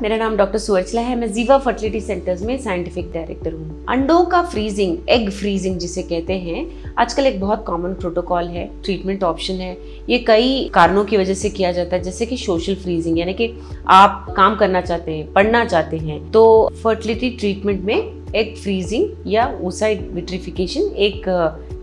मेरा नाम डॉक्टर सुवर्चला है। मैं जीवा फर्टिलिटी सेंटर्स में साइंटिफिक डायरेक्टर हूँ। अंडों का फ्रीजिंग, एग फ्रीजिंग जिसे कहते हैं, आजकल एक बहुत कॉमन प्रोटोकॉल है, ट्रीटमेंट ऑप्शन है। ये कई कारणों की वजह से किया जाता है, जैसे कि सोशल फ्रीजिंग, यानी कि आप काम करना चाहते हैं, पढ़ना चाहते हैं, तो फर्टिलिटी ट्रीटमेंट में एग फ्रीजिंग या oocyte विट्रिफिकेशन एक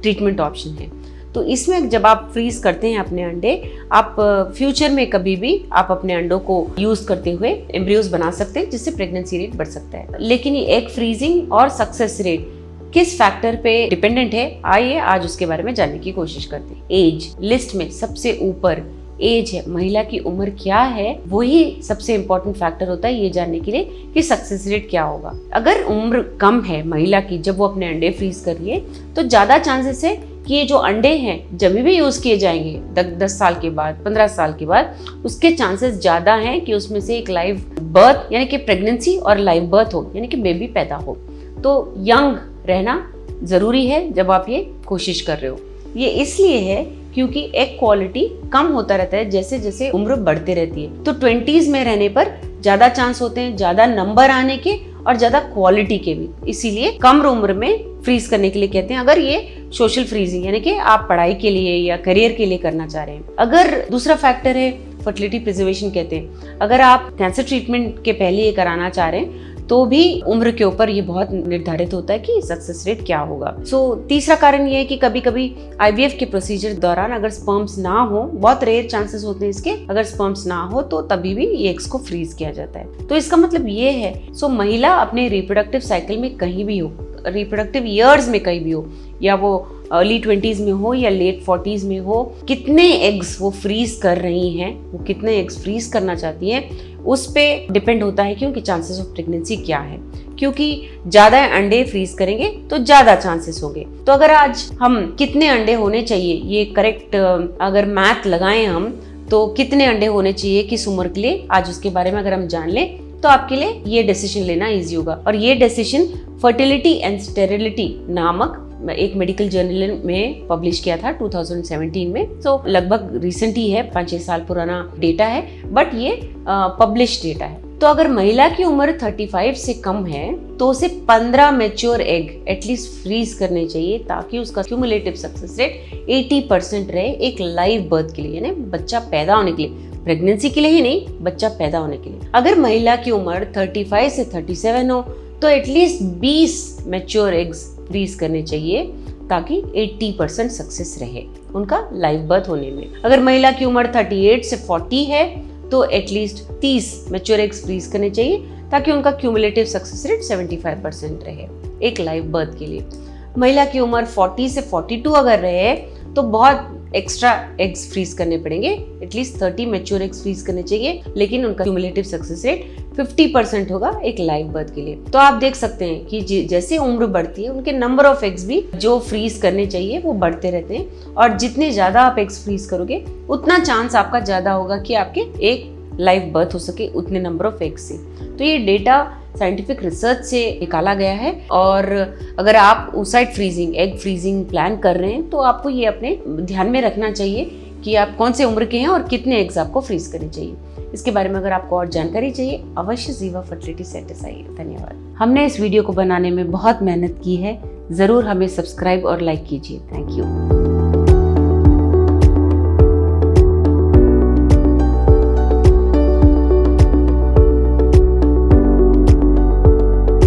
ट्रीटमेंट ऑप्शन है। तो इसमें जब आप फ्रीज करते हैं अपने अंडे, आप फ्यूचर में कभी भी आप अपने अंडों को यूज करते हुए एम्ब्रियोज बना सकते हैं, जिससे प्रेगनेंसी रेट बढ़ सकता है। लेकिन ये एग फ्रीजिंग और सक्सेस रेट किस फैक्टर पे डिपेंडेंट है, आइए आज उसके बारे में जानने की कोशिश करते हैं। एज लिस्ट में सबसे ऊपर एज है, महिला की उम्र क्या है, वही सबसे इम्पोर्टेंट फैक्टर होता है ये जानने के लिए कि सक्सेस रेट क्या होगा। अगर उम्र कम है महिला की, जब वो अपने अंडे फ्रीज कर रही है, तो ज्यादा चांसेस है कि ये जो अंडे हैं जब भी यूज किए जाएंगे 10 साल के बाद, 15 साल के बाद, उसके चांसेस ज्यादा हैं कि उसमें से एक लाइव बर्थ यानी कि प्रेगनेंसी और लाइव बर्थ हो, यानी कि बेबी पैदा हो। तो यंग रहना जरूरी है जब आप ये कोशिश कर रहे हो। ये इसलिए है क्योंकि एग क्वालिटी कम होता रहता है जैसे जैसे उम्र बढ़ती रहती है। तो 20s में रहने पर ज्यादा चांस होते हैं ज्यादा नंबर आने के और ज्यादा क्वालिटी के भी, इसीलिए कम उम्र में फ्रीज करने के लिए कहते हैं। अगर ये सोशल फ्रीजिंग यानी कि आप पढ़ाई के लिए या करियर के लिए करना चाह रहे हैं। अगर दूसरा फैक्टर है फर्टिलिटी प्रिजर्वेशन कहते हैं, अगर आप कैंसर ट्रीटमेंट के पहले ये कराना चाह रहे हैं तो भी उम्र के ऊपर ये बहुत निर्धारित होता है कि सक्सेस रेट क्या होगा। तीसरा कारण ये है कि कभी कभी IVF के प्रोसीजर दौरान अगर स्पर्म्स ना हो, बहुत रेयर चांसेस होते हैं इसके, अगर स्पर्म्स ना हो तो तभी भी ये एग्स को फ्रीज किया जाता है। तो इसका मतलब ये है, महिला अपने रिप्रोडक्टिव साइकिल में कहीं भी हो, रिप्रोडक्टिव ईयर्स में कहीं भी हो, या वो अर्ली 20s में हो या लेट 40s में हो, कितने एग्स वो फ्रीज कर रही हैं, वो कितने एग्स फ्रीज करना चाहती हैं, उस पे डिपेंड होता है कि उनकी चांसेस ऑफ प्रेगनेंसी क्या है। क्योंकि ज्यादा अंडे फ्रीज करेंगे तो ज्यादा चांसेस होंगे। तो अगर आज हम कितने अंडे होने चाहिए, ये करेक्ट अगर मैथ लगाएं हम, तो कितने अंडे होने चाहिए किस उम्र के लिए, आज उसके बारे में अगर हम जान लें तो आपके लिए ये डिसीजन लेना इजी होगा। और ये डिसीजन फर्टिलिटी एंड स्टेरिलिटी नामक एक मेडिकल जर्नल में पब्लिश किया था 2017 में। लगभग रिसेंट ही है, 5-6 साल पुराना डेटा है, बट ये पब्लिश डेटा है। तो अगर महिला की उम्र 35 से कम है तो उसे 15 मैच्योर एग एटलीस्ट फ्रीज करने चाहिए, ताकि उसका क्यूमुलेटिव सक्सेस रेट 80% रहे एक लाइव बर्थ के लिए, यानी बच्चा पैदा होने के लिए, प्रेगनेंसी के लिए ही नहीं, बच्चा पैदा होने के लिए। अगर महिला की उम्र 35 से 37 हो तो एटलीस्ट 20 मैच्योर एग्स फ्रीज करने चाहिए, ताकि 80% सक्सेस रहे उनका लाइव बर्थ होने में। अगर महिला की उम्र 38 से 40 है तो एटलीस्ट 30 मैच्योर एग्स फ्रीज करने चाहिए, ताकि उनका क्यूमुलेटिव सक्सेस रेट 75% रहे एक लाइव बर्थ के लिए। महिला की उम्र 40 से 42 अगर रहे तो बहुत एक्स्ट्रा एग्स फ्रीज करने पड़ेंगे, एटलीस्ट 30 मैच्योर एग्स फ्रीज करने चाहिए, लेकिन उनका क्यूमुलेटिव सक्सेस रेट 50% होगा एक लाइव बर्थ के लिए। तो आप देख सकते हैं कि जैसे उम्र बढ़ती है उनके नंबर ऑफ एग्स भी जो फ्रीज करने चाहिए वो बढ़ते रहते हैं, और जितने ज्यादा आप एग्स फ्रीज करोगे उतना चांस आपका ज्यादा होगा कि आपके एक लाइव बर्थ हो सके उतने नंबर ऑफ एग्स से। तो ये डेटा साइंटिफिक रिसर्च से निकाला गया है। और अगर आप oocyte freezing, egg freezing plan कर रहे हैं तो आपको ये अपने ध्यान में रखना चाहिए कि आप कौन से उम्र के हैं और कितने एग्स आपको फ्रीज करने चाहिए। इसके बारे में अगर आपको और जानकारी चाहिए, अवश्य जीवा फर्टिलिटी सेंटर्स आइए। धन्यवाद। हमने इस वीडियो को बनाने में बहुत मेहनत की है, जरूर हमें सब्सक्राइब और लाइक कीजिए। Thank you.